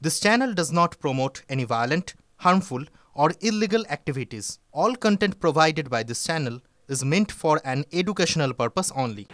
This channel does not promote any violent, harmful, or illegal activities. All content provided by this channel is meant for an educational purpose only.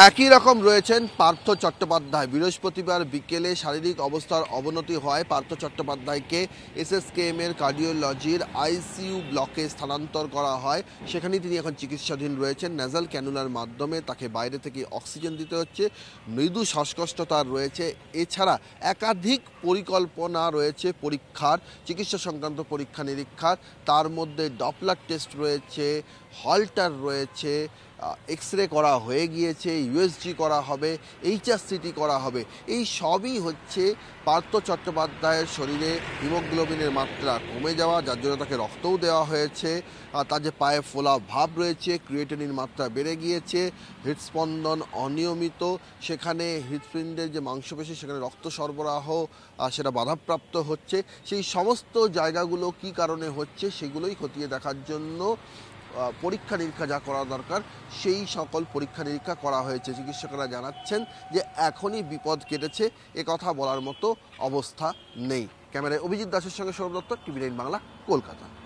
একই রকম রয়েছেন পার্থ চট্টোপাধ্যায়। বৃহস্পতিবার বিকেলে শারীরিক অবস্থার অবনতি হয় পার্থ চট্টোপাধ্যায়কে এসএসকেএম এর কার্ডিওলজির আইসিইউ ব্লকে স্থানান্তর করা হয়। সেখানেই তিনি এখন চিকিৎসাধীন রয়েছেন। ন্যাজাল ক্যানুলার মাধ্যমে তাকে বাইরে থেকে অক্সিজেন দিতে হচ্ছে। মৃদু শ্বাসকষ্ট তার রয়েছে। এছাড়া একাধিক পরিকল্পনা রয়েছে পরীক্ষার, চিকিৎসা সংক্রান্ত পরীক্ষা নিরীক্ষার। তার মধ্যে ডপলার টেস্ট রয়েছে, হল্টার রয়েছে, এক্স-রে করা হয়ে গিয়েছে, ইউএসজি করা হবে, এইচআরসিটি করা হবে। এই সবই হচ্ছে পার্থ চট্টোপাধ্যায়ের শরীরে হিমোগ্লোবিনের মাত্রা কমে যাওয়া, যার জন্য তাকে রক্তও দেওয়া হয়েছে। তার যে পায়ে ফোলা ভাব রয়েছে, ক্রিয়েটিনিন মাত্রা বেড়ে গিয়েছে, হৃদস্পন্দন অনিয়মিত, সেখানে হৃৎপিণ্ডের যে মাংসপেশি সেখানে রক্ত সরবরাহ সেটা বাধাপ্রাপ্ত হচ্ছে। সেই সমস্ত জায়গাগুলো কী কারণে হচ্ছে সেগুলোই খতিয়ে দেখার জন্য পরীক্ষা নিরীক্ষা যা করা দরকার সেই সকল পরীক্ষা নিরীক্ষা করা হয়েছে। চিকিৎসকরা জানাচ্ছেন যে এখনই বিপদ কেটেছে, এ কথা বলার মতো অবস্থা নেই। ক্যামেরায় অভিজিৎ দাসের সঙ্গে সৌরভ দত্ত, টিভি9 বাংলা, কলকাতা।